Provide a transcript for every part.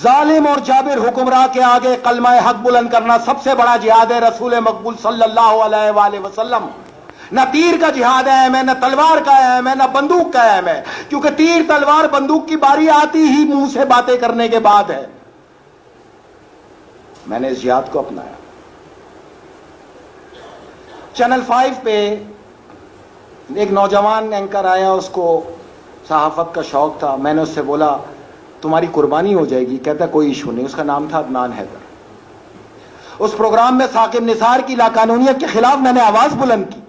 ظالم اور جابر حکمراں کے آگے کلمہ حق بلند کرنا سب سے بڑا جہاد ہے رسول مقبول صلی اللہ علیہ وآلہ وسلم. نہ تیر کا جہاد اہم ہے، نہ تلوار کا اہم ہے، نہ بندوق کا اہم ہے، کیونکہ تیر تلوار بندوق کی باری آتی ہی منہ سے باتیں کرنے کے بعد ہے. میں نے اس جہاد کو اپنایا. چینل 5 پہ ایک نوجوان اینکر آیا، اس کو صحافت کا شوق تھا. میں نے اس سے بولا تمہاری قربانی ہو جائے گی. کہتا کوئی ایشو نہیں. اس کا نام تھا عدنان حیدر. اس پروگرام میں ثاقب نثار کی لاقانونیت کے خلاف میں نے آواز بلند کی.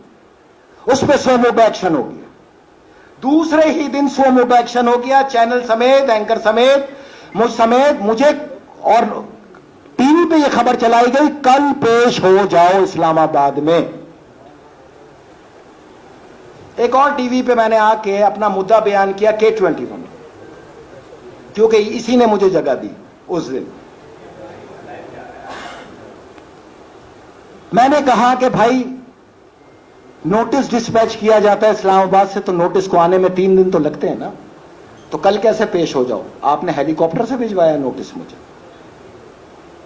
اس پہ سو موب ایکشن ہو گیا. دوسرے ہی دن سو موب ایکشن ہو گیا، چینل سمیت، اینکر سمیت، مجھ سمیت. مجھے اور ٹی وی پہ یہ خبر چلائی گئی کل پیش ہو جاؤ اسلام آباد میں. ایک اور ٹی وی پہ میں نے آ کے اپنا مدعا بیان کیا K21، کیونکہ اسی نے مجھے جگہ دی. اس دن میں نے کہا کہ بھائی نوٹس ڈسپیچ کیا جاتا ہے اسلام آباد سے، تو نوٹس کو آنے میں 3 دن تو لگتے ہیں نا. تو کل کیسے پیش ہو جاؤ؟ آپ نے ہیلی کاپٹر سے بھجوایا نوٹس مجھے.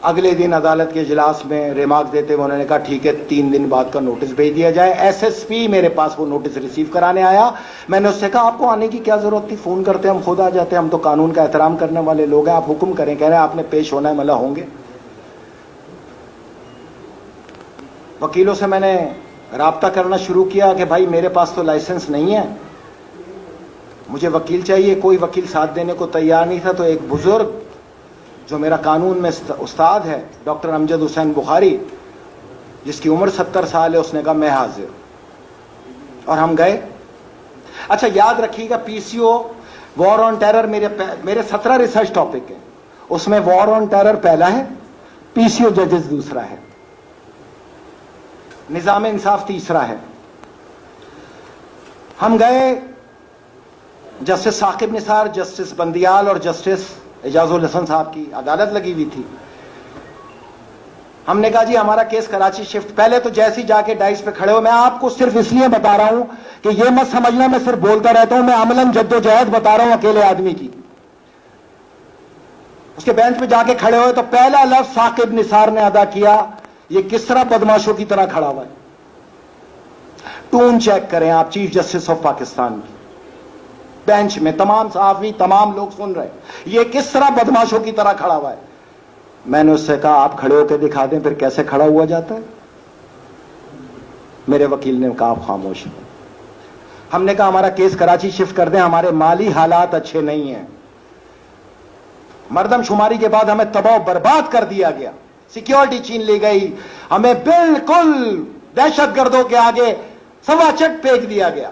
اگلے دن عدالت کے اجلاس میں ریمارک دیتے ہوئے انہوں نے کہا ٹھیک ہے 3 دن بعد کا نوٹس بھیج دیا جائے. SSP میرے پاس وہ نوٹس ریسیو کرانے آیا. میں نے اس سے کہا آپ کو آنے کی کیا ضرورت تھی، فون کرتے ہم خود آ جاتے، ہم تو قانون کا احترام کرنے والے لوگ ہیں، آپ حکم کریں. کہہ رہے ہیں آپ نے پیش ہونا ہے. ملا ہوں گے. وکیلوں سے میں نے رابطہ کرنا شروع کیا کہ بھائی میرے پاس تو لائسنس نہیں ہے، مجھے وکیل چاہیے. کوئی وکیل ساتھ دینے کو تیار نہیں تھا. تو ایک بزرگ جو میرا قانون میں استاد ہے، ڈاکٹر امجد حسین بخاری، جس کی عمر 70 سال ہے، اس نے کہا میں حاضر. اور ہم گئے. اچھا یاد رکھیے گا PCO وار آن ٹیرر میرے 17 ریسرچ ٹاپک ہیں. اس میں وار آن ٹیرر پہلا ہے، PCO ججز دوسرا ہے، نظام انصاف تیسرا ہے. ہم گئے. جسٹس ثاقب نثار، جسٹس بندیال اور جسٹس اعجاز الحسن صاحب کی عدالت لگی ہوئی تھی. ہم نے کہا جی ہمارا کیس کراچی شفٹ. پہلے تو جیسے ہی جا کے ڈائس پہ کھڑے ہو، میں آپ کو صرف اس لیے بتا رہا ہوں کہ یہ مت سمجھنا میں صرف بولتا رہتا ہوں، میں عملاً جدوجہد بتا رہا ہوں اکیلے آدمی کی. اس کے بینچ پہ جا کے کھڑے ہوئے تو پہلا لفظ ثاقب نثار نے ادا کیا، یہ کس طرح بدماشوں کی طرح کھڑا ہوا ہے. ٹون چیک کریں آپ چیف جسٹس آف پاکستان کی. بینچ میں تمام صحافی، تمام لوگ سن رہے ہیں، یہ کس طرح بدماشوں کی طرح کھڑا ہوا ہے. میں نے اس سے کہا آپ کھڑے ہو کے دکھا دیں پھر کیسے کھڑا ہوا جاتا ہے. میرے وکیل نے کہا آپ خاموش ہیں. ہم نے کہا ہمارا کیس کراچی شفٹ کر دیں، ہمارے مالی حالات اچھے نہیں ہیں. مردم شماری کے بعد ہمیں تباہ و برباد کر دیا گیا، سیکیورٹی چھین لی گئی، ہمیں بالکل دہشت گردوں کے آگے سوا چٹ پھینک دیا گیا.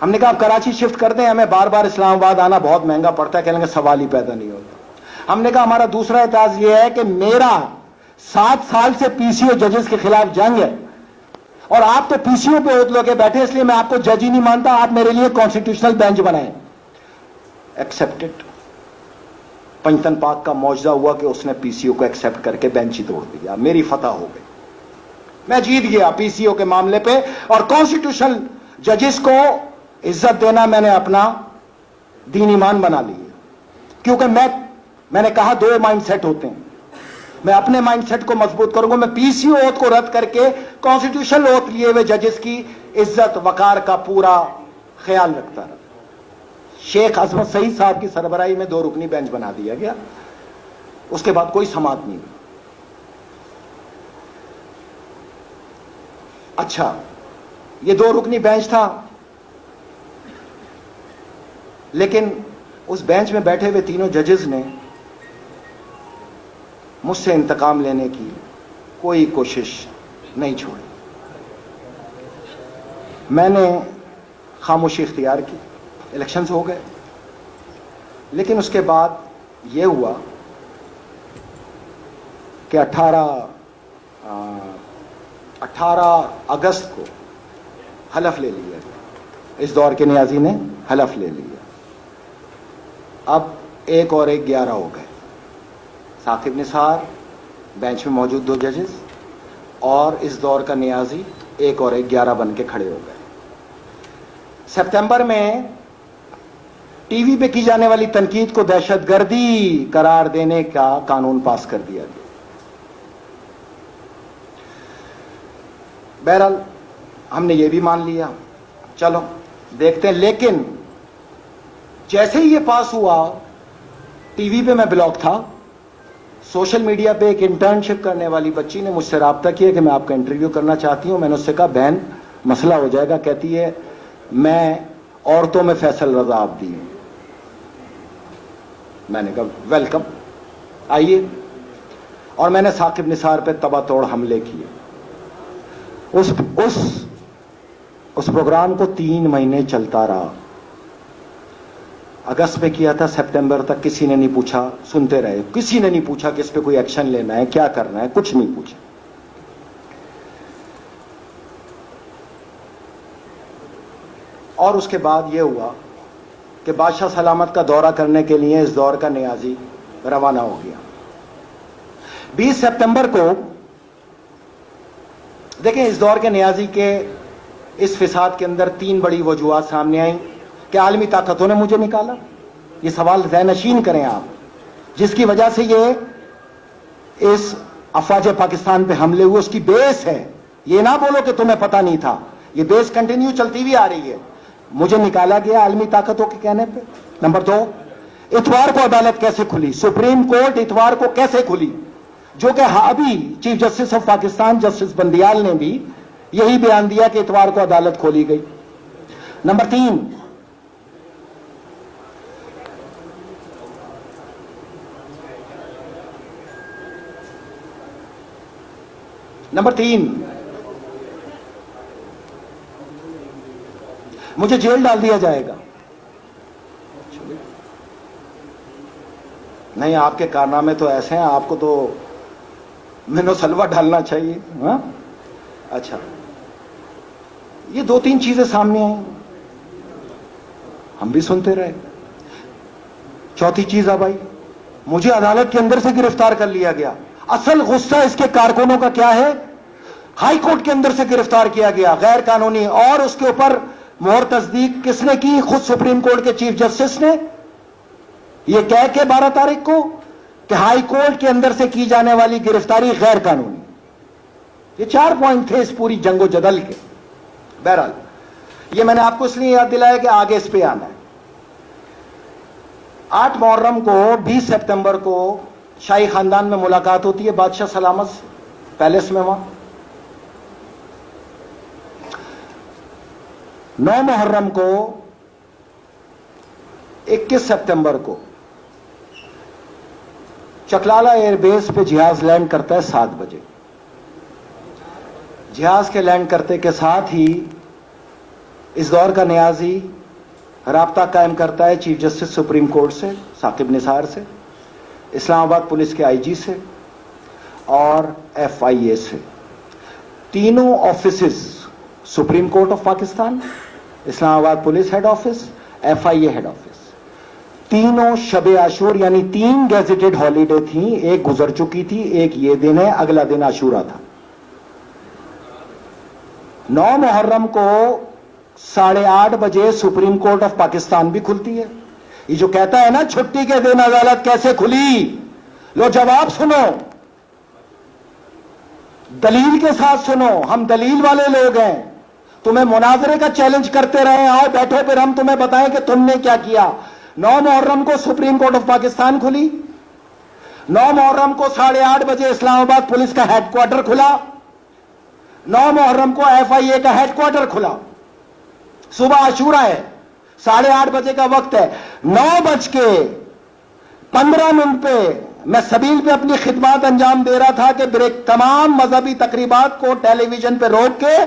ہم نے کہا آپ کراچی شفٹ کر دیں، ہمیں بار بار اسلام آباد آنا بہت مہنگا پڑتا ہے. کہنے کا سوال ہی پیدا نہیں ہوتا. ہم نے کہا ہمارا دوسرا اعتراض یہ ہے کہ میرا 7 سال سے PCO ججز کے خلاف جنگ ہے، اور آپ تو PCO پہ عہد لے کے بیٹھے، اس لیے میں آپ کو جج ہی نہیں مانتا. آپ میرے لیے کانسٹیٹیوشنل بینچ بنائیں. ایکسپٹڈ. پنجتن پاک کا معجزہ ہوا کہ اس نے PCO کو ایکسپٹ کر کے بینچ ہی توڑ دیا. میری فتح ہو گئی، میں جیت گیا PCO کے معاملے پہ. اور کانسٹیٹیوشنل ججز کو عزت دینا میں نے اپنا دین ایمان بنا لی ہے. کیونکہ میں نے کہا 2 مائنڈ سیٹ ہوتے ہیں. میں اپنے مائنڈ سیٹ کو مضبوط کروں گا. میں PCO اوتھ کو رد کر کے کانسٹیٹیوشنل اوتھ لیے ہوئے ججز کی عزت وقار کا پورا خیال رکھتا رہا. شیخ عظمت سعید صاحب کی سربراہی میں 2 رکنی بینچ بنا دیا گیا. اس کے بعد کوئی سماعت نہیں ہوئی. اچھا یہ 2 رکنی بینچ تھا، لیکن اس بینچ میں بیٹھے ہوئے تینوں ججز نے مجھ سے انتقام لینے کی کوئی کوشش نہیں چھوڑی. میں نے خاموشی اختیار کی. الیکشنز ہو گئے، لیکن اس کے بعد یہ ہوا کہ 18 اگست کو حلف لے لیا گیا. اس دور کے نیازی نے حلف لے لیا. اب 1 اور 1 11 ہو گئے. ثاقب نثار، بینچ میں موجود 2 ججز، اور اس دور کا نیازی 1 اور 1 11 بن کے کھڑے ہو گئے. سپتمبر میں टीवी पे की जाने वाली तनकीद को दहशतगर्दी करार देने का कानून पास कर दिया गया। बहरहाल हमने ये भी मान लिया, चलो देखते हैं। लेकिन जैसे ही ये पास हुआ, टीवी पे मैं ब्लॉक था, सोशल मीडिया पे एक इंटर्नशिप करने वाली बच्ची ने मुझसे राब्ता किया कि मैं आपका इंटरव्यू करना चाहती हूं। मैंने उससे कहा बहन मसला हो जाएगा। कहती है मैं औरतों में फैसल रजा आबदी हूं। मैंने कहा वेलकम, आइए। और मैंने साकिब निसार पे तबातोड़ हमले किए। उस प्रोग्राम को 3 महीने चलता रहा। अगस्त में किया था, सितंबर तक किसी ने नहीं पूछा, सुनते रहे। किसी ने नहीं पूछा कि इस पे कोई एक्शन लेना है, क्या करना है, कुछ नहीं पूछा। और उसके बाद यह हुआ कि बादशाह सलामत का दौरा करने के लिए इस दौर का नियाजी रवाना हो गया। 20 सितंबर को देखें, इस दौर के नियाजी के इस फिसाद के अंदर 3 बड़ी वजूहात सामने आई कि आलमी ताकतों ने मुझे निकाला। ये सवाल ज़हनशीन करें आप, जिसकी वजह से ये इस अफवाज पाकिस्तान पे हमले हुए, उसकी बेस है। ये ना बोलो कि तुम्हें पता नहीं था, ये बेस कंटिन्यू चलती हुई आ रही है। मुझे निकाला गया आलमी ताकतों के कहने पे। नंबर 2, इतवार को अदालत कैसे खुली, सुप्रीम कोर्ट इतवार को कैसे खुली, जो कि अभी chief justice of Pakistan justice Bandial ने भी यही बयान दिया कि इतवार को अदालत खोली गई। नंबर 3 मुझे जेल डाल दिया जाएगा। नहीं, आपके कारनामे तो ऐसे हैं, आपको तो मैंने सलवा डालना चाहिए। हाँ अच्छा, ये 2-3 चीजें सामने आई, हम भी सुनते रहे। चौथी चीज अब आई, मुझे अदालत के अंदर से गिरफ्तार कर लिया गया। असल गुस्सा इसके कारकुनों का क्या है, हाई कोर्ट के अंदर से गिरफ्तार किया गया गैर कानूनी, और उसके ऊपर मोहर तस्दीक किसने की, खुद सुप्रीम कोर्ट के चीफ जस्टिस ने, यह कह के 12 तारीख को कि हाई कोर्ट के अंदर से की जाने वाली गिरफ्तारी गैर कानूनी। ये 4 पॉइंट थे इस पूरी जंगो जदल के। बहरहाल ये मैंने आपको इसलिए याद दिलाया कि आगे इस पे आना है। 8 मुहर्रम को 20 सितंबर को शाही खानदान में मुलाकात होती है बादशाह सलामत से, पैलेस में। वहां 9 मुहर्रम को 21 सितंबर को चकलाला एयरबेस पे जहाज लैंड करता है 7 बजे। जहाज के लैंड करते के साथ ही इस दौर का नियाजी राब्ता कायम करता है चीफ जस्टिस सुप्रीम कोर्ट से साकिब निसार से, इस्लामाबाद पुलिस के आईजी से और FIA से। तीनों offices, supreme court of Pakistan, Islamabad police head office, FIA head office, तीनों शबे आशूर यानी 3 गैजेटेड हॉलीडे थी। एक गुजर चुकी थी, एक ये दिन है, अगला दिन आशूरा था। 9 मुहर्रम को 8:30 बजे सुप्रीम कोर्ट ऑफ पाकिस्तान भी खुलती है। ये जो कहता है ना छुट्टी के दिन अदालत कैसे खुली, लो जवाब सुनो, दलील के साथ सुनो। हम दलील वाले लोग हैं, तुम्हें मुनाजरे का चैलेंज करते रहे, आओ बैठो फिर हम तुम्हें बताएं कि तुमने क्या किया। 9 मुहर्रम को सुप्रीम कोर्ट ऑफ पाकिस्तान खुली। 9 मुहर्रम को 8:30 बजे इस्लामाबाद पुलिस का हेडक्वार्टर खुला। 9 मुहर्रम को FIA का हेडक्वार्टर खुला। सुबह आशूरा है, 8:30 बजे का वक्त है। 9:15 पे मैं सबील पे अपनी खिदमत अंजाम दे रहा था कि तमाम मजहबी तकरीबात को टेलीविजन पे रोक के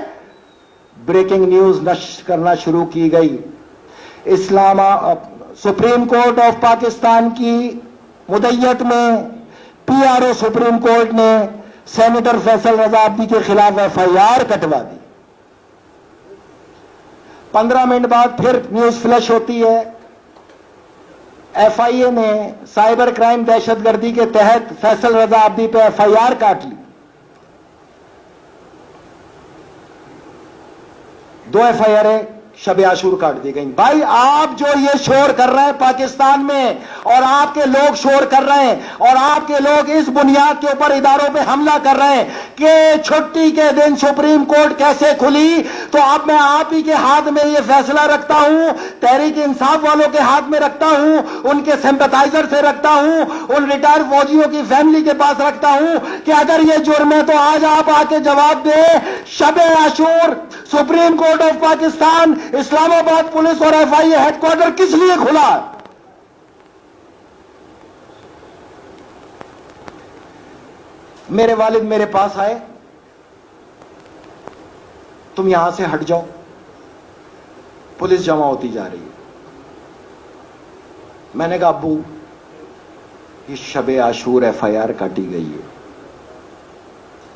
ब्रेकिंग न्यूज नश्र करना शुरू की गई। सुप्रीम कोर्ट ऑफ पाकिस्तान की मुद्दत में PRO सुप्रीम कोर्ट ने सेनेटर फैसल रजा आबदी के खिलाफ FIR कटवा दी। 15 मिनट बाद फिर न्यूज फ्लैश होती है, FIA ने साइबर क्राइम दहशतगर्दी के तहत फैसल रजा आबदी पे FIR काट ली। 2 FIR शब आशूर काट दी गई। भाई आप जो ये शोर कर रहे हैं पाकिस्तान में, और आपके लोग शोर कर रहे हैं, और आपके लोग इस बुनियाद के ऊपर इदारों पे हमला कर रहे हैं कि छुट्टी के दिन सुप्रीम कोर्ट कैसे खुली, तो अब मैं आप ही के हाथ में ये फैसला रखता हूं, तहरीक इंसाफ वालों के हाथ में रखता हूं, उनके सिंपैथाइजर से रखता हूं, उन रिटायर्ड फौजियों की फैमिली के पास रखता हूं कि अगर ये जुर्म है तो आज आप आके जवाब दें। शब आशूर supreme court of Pakistan, Islamabad police और एफआईए हेडक्वार्टर किस लिए खुला है? मेरे वालिद मेरे पास आए, तुम यहां से हट जाओ, पुलिस जमा होती जा रही है। मैंने कहा अब्बू ये शब आशूर एफआईआर काटी गई है,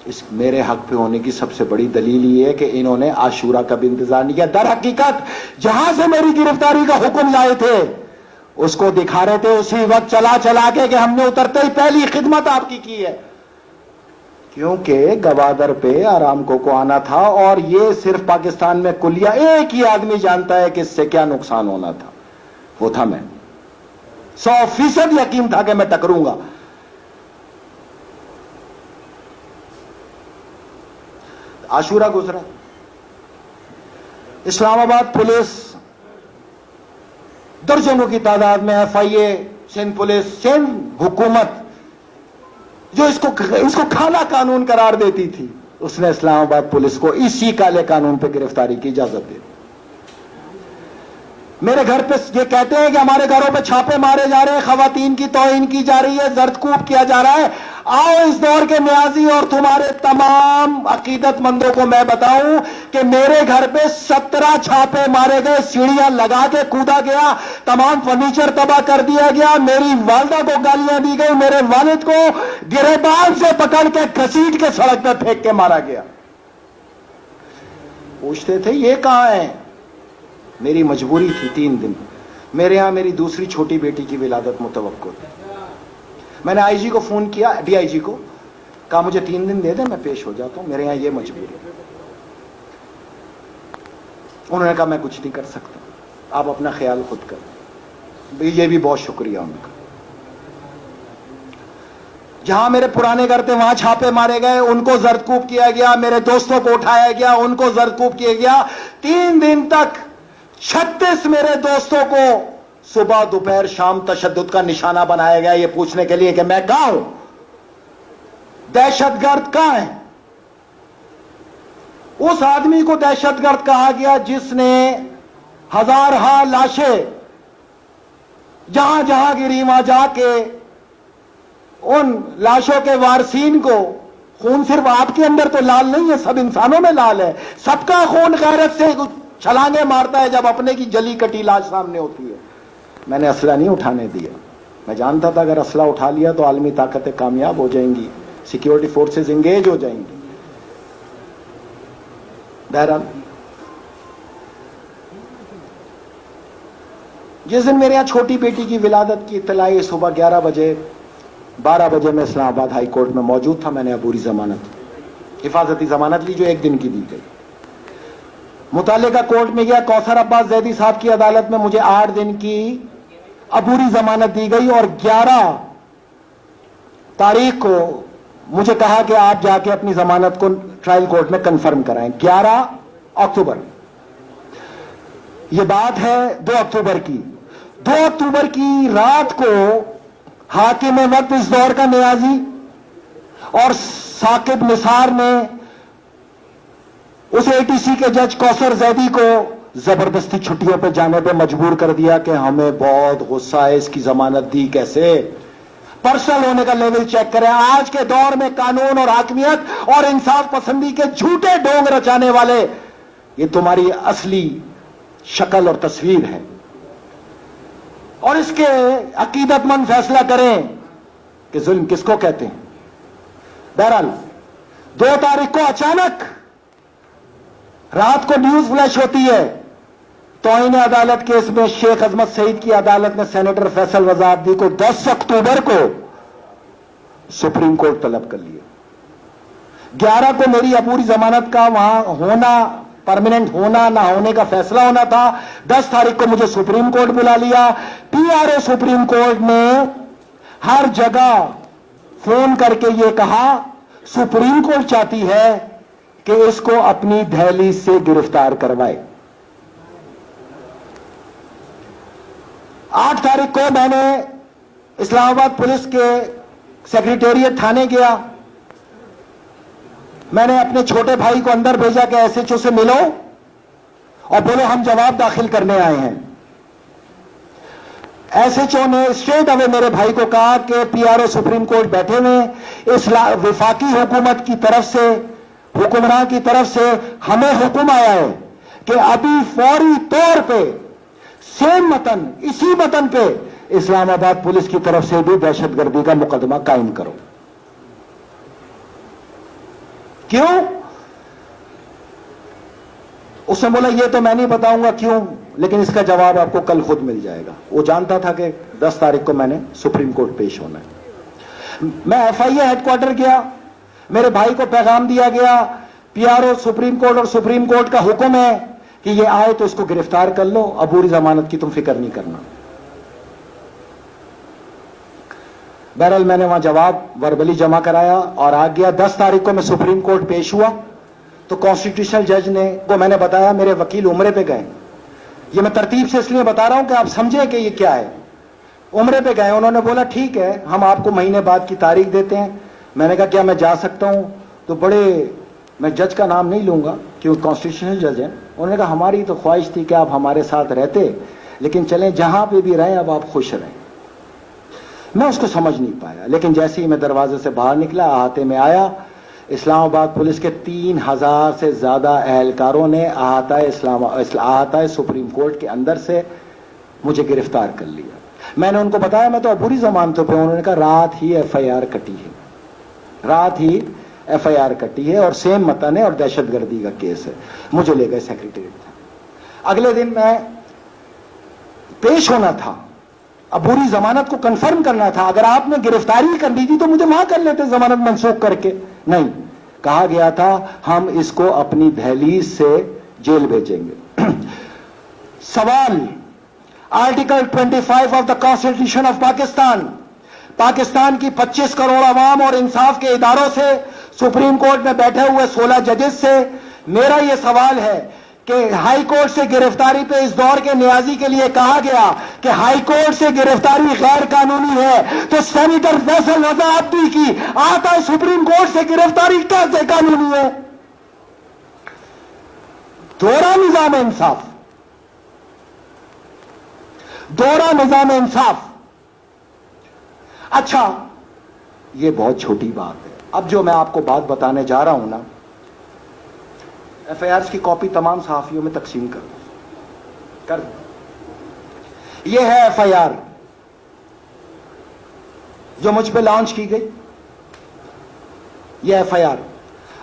इस मेरे हक पे होने की सबसे बड़ी दलील ये है कि इन्होंने आशूरा का भी इंतजार नहीं किया। दर हकीकत जहां से मेरी गिरफ्तारी का हुक्म लाए थे उसको दिखा रहे थे उसी वक्त चला चला के कि हमने उतरते ही पहली खिदमत आपकी की है, क्योंकि गवादर पे आरामको को आना था। और ये सिर्फ पाकिस्तान में कुलिया एक ही आदमी जानता है कि इससे क्या नुकसान होना था, वो था मैं। 100% यकीन था कि मैं टकरूंगा। आशूरा गुजरा, इस्लामाबाद पुलिस दर्जनों की तादाद में, एफआईए, सिंध पुलिस, सिंध हुकूमत जो इसको काला कानून करार देती थी, उसने इस्लामाबाद पुलिस को इसी काले कानून पे गिरफ्तारी की इजाजत दे दी। मेरे घर पे ये कहते हैं कि हमारे घरों पे छापे मारे जा रहे हैं, खवातीन की तौहीन की जा रही है, जर्दकूब किया जा रहा है। आओ इस दौर के न्याजी और तुम्हारे तमाम अकीदतमंदों को मैं बताऊं कि मेरे घर पे 17 छापे मारे गए, सीढ़ियां लगा के कूदा गया, तमाम फर्नीचर तबाह कर दिया गया, मेरी वालदा को गालियां दी गई, मेरे वालिद को गिरेबान से पकड़ के घसीट के सड़क पे फेंक के मारा गया। पूछते थे ये कहां है? मेरी मजबूरी थी, 3 दिन मेरे यहां मेरी दूसरी छोटी बेटी की विलादत मुतवक्को थी। मैंने आईजी को फोन किया, डीआईजी को कहा मुझे 3 दिन दे दे, मैं पेश हो जाता हूं, मेरे यहां ये मजबूरी है। उन्होंने कहा मैं कुछ नहीं कर सकता, आप अपना ख्याल खुद करें। ये भी बहुत शुक्रिया उनका। जहां मेरे पुराने घर थे वहां छापे मारे गए, उनको जर्दकूब किया गया, मेरे दोस्तों को उठाया गया, उनको जर्दकूब किया गया। 3 दिन तक 36 मेरे दोस्तों को सुबह दोपहर शाम तशद्दुद का निशाना बनाया गया, ये पूछने के लिए कि मैं कहां हूं, दहशतगर्द कहां है। उस आदमी को दहशतगर्द कहा गया जिसने हजारहा लाशें जहां जहां गिरी वहां जाके उन लाशों के वारसीन को, खून सिर्फ आपके अंदर तो लाल नहीं है, सब इंसानों में लाल है, सबका खून गैरत से छलांगे मारता है जब अपने की जली कटी लाश सामने होती है। मैंने असला नहीं उठाने दिया, मैं जानता था अगर असला उठा लिया तो आलमी ताकतें कामयाब हो जाएंगी, सिक्योरिटी फोर्सेस इंगेज हो जाएंगी। बहरहाल जिस दिन मेरे यहां छोटी बेटी की विलादत की इत्तला आई, सुबह 11 बजे 12 बजे मैं इस्लामाबाद हाई कोर्ट में मौजूद था। मैंने अबूरी जमानत, हिफाजती जमानत ली जो 1 दिन की दी गई। मुतालिका कोर्ट में गया, कौसर अब्बास जैदी साहब की अदालत में मुझे 8 दिन की अबूरी जमानत दी गई और 11 तारीख को मुझे कहा कि आप जाके अपनी जमानत को ट्रायल कोर्ट में कंफर्म कराएं। 11 अक्टूबर, यह बात है 2 अक्टूबर की। 2 अक्टूबर की रात को हाकिम वक्त इस दौर का नियाजी और साकिब निसार ने उस एटीसी के जज कौसर जैदी को जबरदस्ती छुट्टियों पे जाने पे मजबूर कर दिया कि हमें बहुत गुस्सा है, इसकी जमानत दी कैसे। पर्सनल होने का लेवल चेक करें। आज के दौर में कानून और हाकमियत और इंसाफ पसंदी के झूठे ढोंग रचाने वाले, ये तुम्हारी असली शक्ल और तस्वीर है, और इसके अकीदतमंद फैसला करें कि जुल्म किसको कहते हैं। बहरहाल 2 तारीख को अचानक रात को न्यूज फ्लैश होती है, तौहीन अदालत केस में शेख अजमत सईद की अदालत ने सेनेटर फैसल रजा अब्दी को 10 अक्टूबर को सुप्रीम कोर्ट तलब कर लिया। 11 को मेरी अपूरी जमानत का वहां होना परमानेंट होना ना होने का फैसला होना था। 10 तारीख को मुझे सुप्रीम कोर्ट बुला लिया। पीआरओ सुप्रीम कोर्ट ने हर जगह फोन करके यह कहा सुप्रीम कोर्ट चाहती है कि इसको अपनी दहलीज से गिरफ्तार करवाए। 8 तारीख को मैंने इस्लामाबाद पुलिस के सेक्रेटेरिएट थाने गया। मैंने अपने छोटे भाई को अंदर भेजा कि एसएचओ से मिलो और बोलो हम जवाब दाखिल करने आए हैं। एसएचओ ने स्ट्रेट अवे मेरे भाई को कहा कि पीआरओ सुप्रीम कोर्ट बैठे हुए, इस वफाकी हुकूमत की तरफ से, हुक्मरान की तरफ से हमें हुक्म आया है कि अभी फौरी तौर पे सेम मतन, इसी मतन पे इस्लामाबाद पुलिस की तरफ से भी दहशतगर्दी का मुकदमा कायम करो। क्यों? उसने बोला ये तो मैं नहीं बताऊंगा क्यों, लेकिन इसका जवाब आपको कल खुद मिल जाएगा। वो जानता था कि 10 तारीख को मैंने सुप्रीम कोर्ट पेश होना है। मैं एफआईए हेडक्वार्टर गया, मेरे भाई को पैगाम दिया गया पीआरओ सुप्रीम कोर्ट और सुप्रीम कोर्ट का हुक्म है कि ये आए तो इसको गिरफ्तार कर लो, अबूरी जमानत की तुम फिक्र नहीं करना। बहरहाल मैंने वहां जवाब वर्बली जमा कराया और आ गया। 10 तारीख को मैं सुप्रीम कोर्ट पेश हुआ तो कॉन्स्टिट्यूशनल जज ने को मैंने बताया मेरे वकील उम्रे पे गए। ये मैं तरतीब से इसलिए बता रहा हूं कि आप समझें कि ये क्या है। उम्रे पे गए, उन्होंने बोला ठीक है हम आपको महीने बाद की तारीख देते हैं। मैंने कहा क्या मैं जा सकता हूं? तो बड़े, मैं जज का नाम नहीं लूंगा क्योंकि कॉन्स्टिट्यूशनल जज हैं, उन्होंने कहा हमारी तो ख्वाहिश थी कि आप हमारे साथ रहते, लेकिन चलें जहां पे भी रहें अब आप खुश रहें। मैं उसको समझ नहीं पाया, लेकिन जैसे ही मैं दरवाजे से बाहर निकला, अहाते में आया, इस्लामाबाद पुलिस के 3000 से ज्यादा एहलकारों ने अहाता सुप्रीम कोर्ट के अंदर से मुझे गिरफ्तार कर लिया। मैंने उनको बताया मैं तो अबूरी जमानतों पे। उन्होंने कहा रात ही एफआईआर कटी है, रात ही एफआईआर कटी है और सेम मतन है और दहशतगर्दी का केस है। मुझे ले गए सेक्रेटेरिएट। अगले दिन मैं पेश होना था, अबूरी जमानत को कंफर्म करना था। अगर आपने गिरफ्तारी करनी थी तो मुझे वहां कर लेते जमानत मंसूख करके। नहीं, कहा गया था हम इसको अपनी दहलीज से जेल भेजेंगे। सवाल, article 25 of the constitution of Pakistan, Pakistan की 25 करोड़ अवाम और इंसाफ के इदारों से, सुप्रीम कोर्ट में बैठे हुए 16 जजेस से मेरा यह सवाल है कि हाई कोर्ट से गिरफ्तारी पे इस दौर के न्याजी के लिए कहा गया कि हाई कोर्ट से गिरफ्तारी गैर कानूनी है, तो सेनेटर फैसल रजा अब्दी की आता है सुप्रीम कोर्ट से गिरफ्तारी कैसे कानूनी है? दोहरा निजाम इंसाफ, दोहरा निजाम इंसाफ। अच्छा, यह बहुत छोटी बात है। अब जो मैं आपको बात बताने जा रहा हूं ना, एफआईआर की कॉपी तमाम सहाफियों में तकसीम कर दो। यह है एफआईआर जो मुझ पे लॉन्च की गई, यह एफआईआर।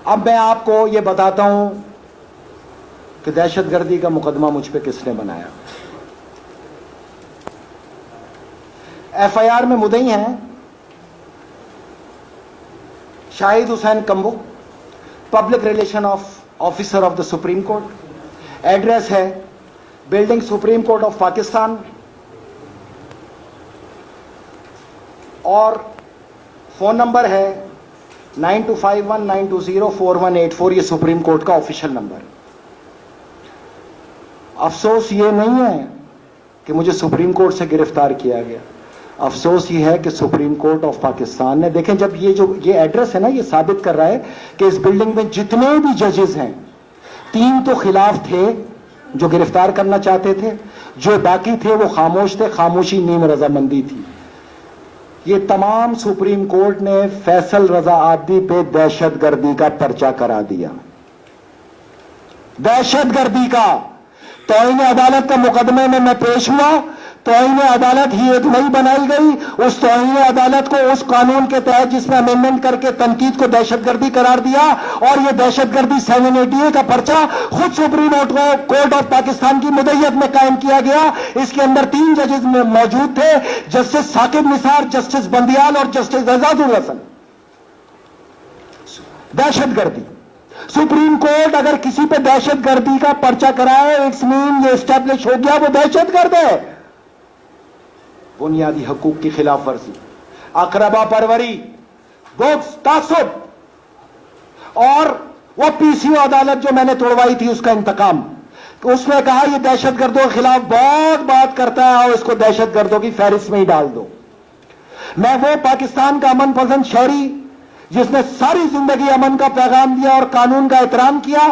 अब मैं आपको यह बताता हूं कि दहशतगर्दी का मुकदमा मुझ पे किसने बनाया। एफआईआर में मुद्दई हैं Shahid Hussain Kamboh, public relation officer of the supreme court. Address है building supreme court of Pakistan और फोन नंबर है 9251920418 ये सुप्रीम कोर्ट का ऑफिशियल नंबर। अफसोस ये नहीं है कि मुझे सुप्रीम कोर्ट से गिरफ्तार किया गया, अफसोस ये है कि सुप्रीम कोर्ट ऑफ पाकिस्तान ने, देखें जब ये एड्रेस है ना, ये साबित कर रहा है कि इस बिल्डिंग में जितने भी जजेस हैं, 3 तो खिलाफ थे जो गिरफ्तार करना चाहते थे, जो बाकी थे वो खामोश थे, खामोशी नीम रजामंदी थी। ये तमाम सुप्रीम कोर्ट ने फैसल रजा आब्दी पे दहशतगर्दी का पर्चा करा दिया, दहशतगर्दी का। तौहीन अदालत का मुकदमे में मैं पेश हुआ, तौहीन अदालत ही एक नई बनाई गई। उस तौहीन अदालत को उस कानून के तहत जिसमें अमेंडमेंट करके तनकीद को दहशतगर्दी करार दिया, और यह दहशतगर्दी 780 का पर्चा खुद सुप्रीम कोर्ट ऑफ पाकिस्तान की मुद्दत में कायम किया गया। इसके अंदर 3 जजेस मौजूद थे, जस्टिस साकिब निसार, जस्टिस बंदियाल और जस्टिस एजाजुल हसन। दहशतगर्दी सुप्रीम कोर्ट अगर किसी पे दहशत गर्दी का पर्चा कराए, इट्स मीन ये एस्टैब्लिश हो गया वो दहशत गर्द है। बुनियादी हकूक की खिलाफ वर्जी, अकरबा परवरी, बुक्स, तासुब और वो पीसीओ अदालत जो मैंने तोड़वाई थी उसका इंतकाम। उसने कहा ये दहशतगर्दों के खिलाफ बहुत बात करता है और इसको दहशतगर्दों की फहरिस्त में ही डाल दो। मैं वो पाकिस्तान का अमन पसंद शहरी जिसने सारी जिंदगी अमन का पैगाम दिया और कानून का एहतराम किया,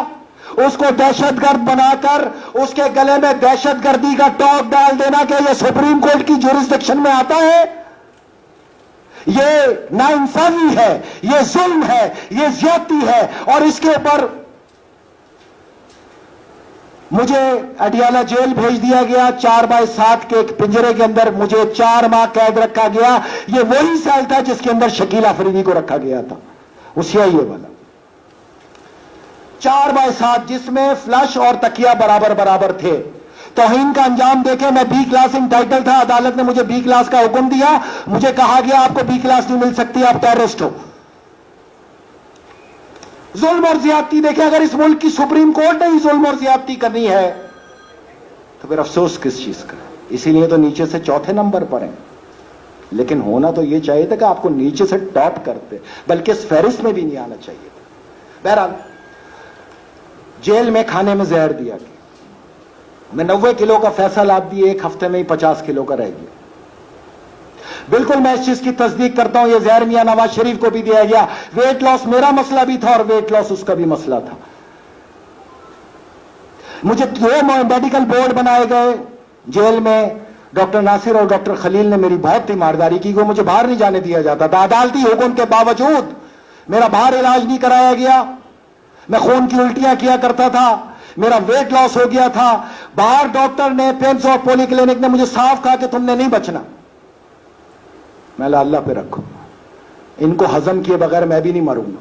उसको दहशतगर्द बनाकर उसके गले में दहशतगर्दी का टॉप डाल देना कि यह सुप्रीम कोर्ट की जुरिस्डिक्शन में आता है, ये नाइंसाफी है, ये जुल्म है, ये ज्यादती है। और इसके ऊपर मुझे अडियाला जेल भेज दिया गया, 4x7 के एक पिंजरे के अंदर मुझे 4 माह कैद रखा गया। ये वही सेल था जिसके अंदर शकील अफरीदी को रखा गया था, उसी ये वाला 4x7 जिसमें फ्लश और तकिया बराबर बराबर थे। तौहीन का अंजाम देखे, मैं बी क्लास इंटाइटल था, अदालत ने मुझे बी क्लास का हुक्म दिया, मुझे कहा गया आपको बी क्लास नहीं मिल सकती, आप टेररिस्ट हो। जुल्म और ज्यादती देखे, अगर इस मुल्क की सुप्रीम कोर्ट ने ही जुल्म और ज्यादती करनी है तो फिर अफसोस किस चीज का। इसीलिए तो नीचे से चौथे नंबर पर हैं, लेकिन होना तो यह चाहिए था कि आपको नीचे से टॉप करते, बल्कि इस फहरिस्त में भी नहीं आना चाहिए था। बहरहाल जेल में खाने में जहर दिया गया, मैं 90 किलो का फैसला लाद दिए, 1 हफ्ते में ही 50 किलो का रह गया। बिल्कुल मैं इस चीज की तस्दीक करता हूं, यह जहर मियां नवाज शरीफ को भी दिया गया। वेट लॉस मेरा मसला भी था और वेट लॉस उसका भी मसला था। मुझे 2 मेडिकल बोर्ड बनाए गए जेल में। डॉक्टर नासिर और डॉक्टर खलील ने मेरी बहुत तीमारदारी की, मुझे बाहर नहीं जाने दिया जाता था। अदालती हुक्म के बावजूद मेरा बाहर इलाज नहीं कराया गया। मैं खून की उल्टियां किया करता था, मेरा वेट लॉस हो गया था। बाहर डॉक्टर ने, पेम्स और पॉली क्लिनिक ने मुझे साफ कहा कि तुमने नहीं बचना। मैं अल्लाह पे रखूं, इनको हजम किए बगैर मैं भी नहीं मरूंगा।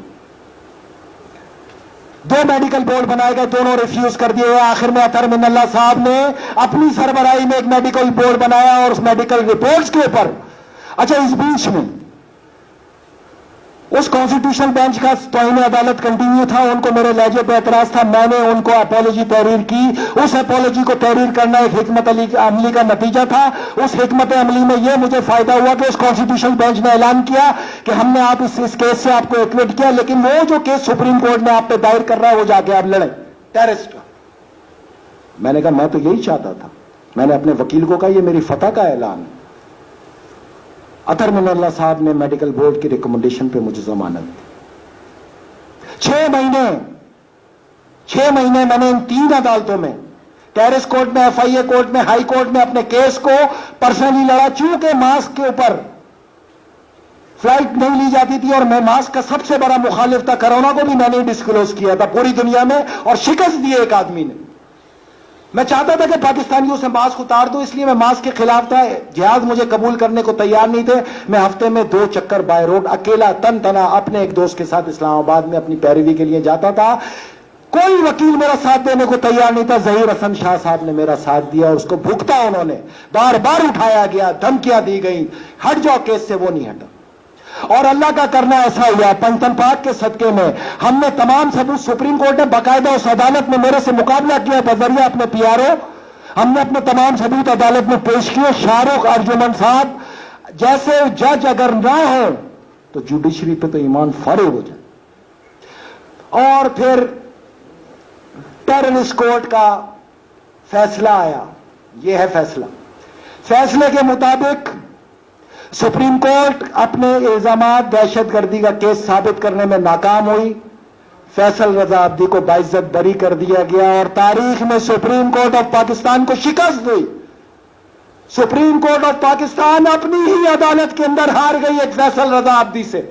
2 मेडिकल बोर्ड बनाए गए, दोनों रिफ्यूज कर दिए। आखिर में अतर मिनल्ला साहब ने अपनी सरबराही में एक मेडिकल बोर्ड बनाया और उस मेडिकल रिपोर्ट्स के ऊपर, अच्छा इस बीच में उस कॉन्स्टिट्यूशनल बेंच का तौहीन अदालत कंटिन्यू था, उनको मेरे लहजे पर एतराज था, मैंने उनको अपॉलॉजी तहरीर की। उस अपॉलॉजी को तहरीर करना एक हिकमत अमली का नतीजा था। उस हिकमत अमली में यह मुझे फायदा हुआ कि उस कॉन्स्टिट्यूशनल बेंच ने ऐलान किया कि हमने आप इस केस से आपको एक्विट किया, लेकिन वो जो केस सुप्रीम कोर्ट ने आप पे दायर कर रहा है वो जाके आप लड़े टेररिस्ट का। मैंने कहा मैं तो यही चाहता था, मैंने अपने वकील को कहा यह मेरी फतह का ऐलान है। अतर मिनल्ला साहब ने मेडिकल बोर्ड की रिकमेंडेशन पे मुझे जमानत दी। 6 महीने मैंने इन 3 अदालतों में, टेरिस कोर्ट में, FIA कोर्ट में, हाई कोर्ट में अपने केस को पर्सनली लड़ा। चूंकि मास्क के ऊपर फ्लाइट नहीं ली जाती थी और मैं मास्क का सबसे बड़ा मुखालिफ था, कोरोना को भी मैंने डिस्क्लोज किया था पूरी दुनिया में और शिकस्त दी एक आदमी ने। मैं चाहता था कि पाकिस्तानियों से मास्क उतार दूं, इसलिए मैं मास्क के खिलाफ था। जिहाज मुझे कबूल करने को तैयार नहीं थे। मैं हफ्ते में 2 चक्कर बाय रोड अकेला तन तना अपने एक दोस्त के साथ इस्लामाबाद में अपनी पैरवी के लिए जाता था। कोई वकील मेरा साथ देने को तैयार नहीं था। जहीर हसन शाह साहब ने मेरा साथ दिया और उसको भुगता उन्होंने, बार बार उठाया गया, धमकियां दी गई, हट जाओ केस से, वो नहीं हटा। और अल्लाह का करना ऐसा हुआ, पंचतन पाक के सदके में हमने तमाम सबूत, सुप्रीम कोर्ट ने बाकायदा उस अदालत में मेरे से मुकाबला किया बजरिया अपने PRO, हमने अपने तमाम सबूत अदालत में पेश किए। शाहरुख अर्जुमन साहब जैसे जज अगर ना हो तो जुडिशरी पे तो ईमान फारिग हो जाए। और फिर टेररिस्ट कोर्ट का फैसला आया, यह है फैसला। फैसले के मुताबिक सुप्रीम कोर्ट अपने इल्जामात दहशतगर्दी का केस साबित करने में नाकाम हुई। फैसल रजा अब्दी को बाइज्जत बरी कर दिया गया और तारीख में सुप्रीम कोर्ट ऑफ पाकिस्तान को शिकस्त हुई। सुप्रीम कोर्ट ऑफ पाकिस्तान अपनी ही अदालत के अंदर हार गई एक फैसल रजा अब्दी से।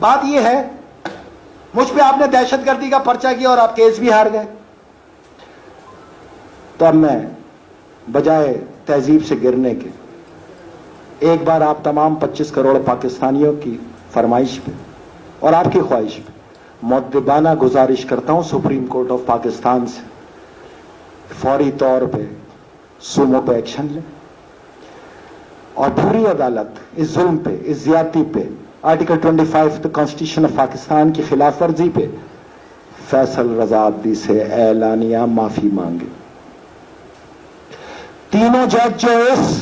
बात यह है, मुझ पे आपने दहशतगर्दी का पर्चा किया और आप केस भी हार गए। तो अब मैं बजाय तहजीब से गिरने के, एक बार आप तमाम 25 करोड़ पाकिस्तानियों की फरमाइश पे और आपकी ख्वाहिश पे मुअद्दिबाना गुजारिश करता हूं सुप्रीम कोर्ट ऑफ पाकिस्तान से फौरी तौर पे सूमो पे एक्शन ले और पूरी अदालत इस जुल्म पे, इस ज्यादती पे آرٹیکل 25 کانسٹیٹیوشن آف پاکستان کی خلاف ورزی پہ فیصل رضا عابدی سے اعلانیہ معافی مانگے. تینوں جج جو اس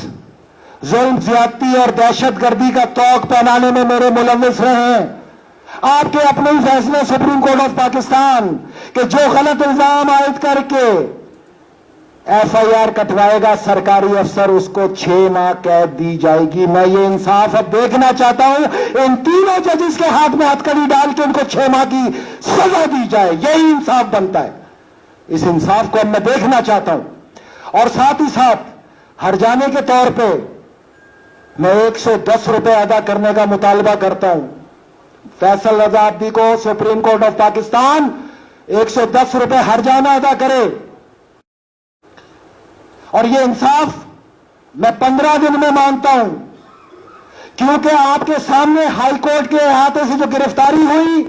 ظلم زیادتی اور دہشت گردی کا طوق پہنانے میں میرے ملوث رہے ہیں، آپ کے اپنے ہی فیصلے سپریم کورٹ آف پاکستان کہ جو غلط الزام عائد کر کے ایف آئی آر کٹوائے گا سرکاری افسر، اس کو 6 ماہ قید دی جائے گی. میں یہ انصاف اب دیکھنا چاہتا ہوں، ان تینوں ججز کے ہاتھ میں ہتھکڑی ڈال کے ان کو 6 ماہ کی سزا دی جائے. یہی انصاف بنتا ہے. اس انصاف کو اب میں دیکھنا چاہتا ہوں. اور ساتھ ہی ساتھ ہرجانے کے طور پہ میں 110 روپے ادا کرنے کا مطالبہ کرتا ہوں. فیصل رضا عابدی کو سپریم کورٹ آف پاکستان 110 روپے ہرجانہ ادا کرے. اور یہ انصاف میں 15 دن میں مانگتا ہوں، کیونکہ آپ کے سامنے ہائی کورٹ کے احاطے سے جو گرفتاری ہوئی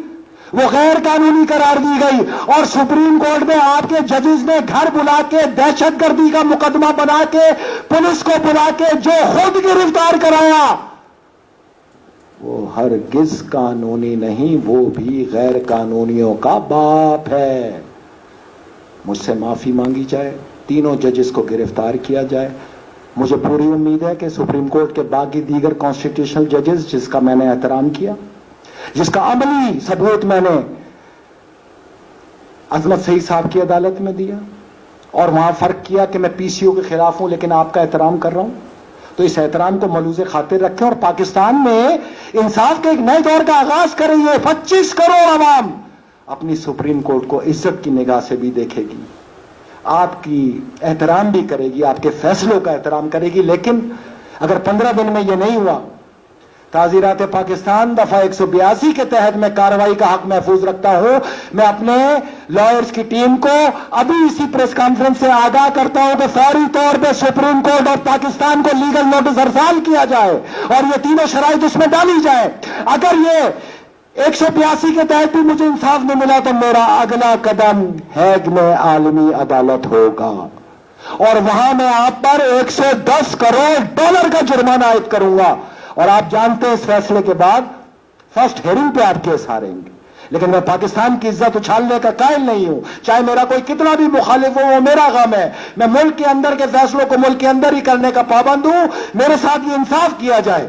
وہ غیر قانونی قرار دی گئی، اور سپریم کورٹ میں آپ کے ججز نے گھر بلا کے دہشت گردی کا مقدمہ بنا کے پولیس کو بلا کے جو خود گرفتار کرایا وہ ہرگز قانونی نہیں، وہ بھی غیر قانونیوں کا باپ ہے. مجھ سے معافی مانگی جائے، تینوں ججز کو گرفتار کیا جائے. مجھے پوری امید ہے کہ سپریم کورٹ کے باقی دیگر کانسٹیٹیوشنل ججز، جس کا میں نے احترام کیا، جس کا عملی ثبوت میں نے عظمت سعید صاحب کی عدالت میں دیا اور وہاں فرق کیا کہ میں پی سی او کے خلاف ہوں لیکن آپ کا احترام کر رہا ہوں، تو اس احترام کو ملوز خاطر رکھیں اور پاکستان میں انصاف کے ایک نئے دور کا آغاز کریں. یہ 25 کروڑ عوام اپنی سپریم کورٹ کو عزت کی نگاہ سے بھی دیکھے گی، آپ کی احترام بھی کرے گی، آپ کے فیصلوں کا احترام کرے گی. لیکن اگر 15 دن میں یہ نہیں ہوا، تعزیرات پاکستان دفعہ 182 کے تحت میں کارروائی کا حق محفوظ رکھتا ہوں. میں اپنے لائرز کی ٹیم کو ابھی اسی پریس کانفرنس سے آگاہ کرتا ہوں کہ فوری طور پہ سپریم کورٹ آف پاکستان کو لیگل نوٹس ارسال کیا جائے اور یہ تینوں شرائط اس میں ڈالی جائے. اگر یہ 182 کے تحت بھی مجھے انصاف نہیں ملا تو میرا اگلا قدم ہیگ میں عالمی عدالت ہوگا اور وہاں میں آپ پر 110 کروڑ ڈالر کا جرمانہ عائد کروں گا. اور آپ جانتے ہیں اس فیصلے کے بعد فرسٹ ہیئرنگ پہ آپ کیس ہاریں گے، لیکن میں پاکستان کی عزت اچھالنے کا قائل نہیں ہوں. چاہے میرا کوئی کتنا بھی مخالف ہو، وہ میرا غم ہے. میں ملک کے اندر کے فیصلوں کو ملک کے اندر ہی کرنے کا پابند ہوں. میرے ساتھ یہ انصاف کیا جائے.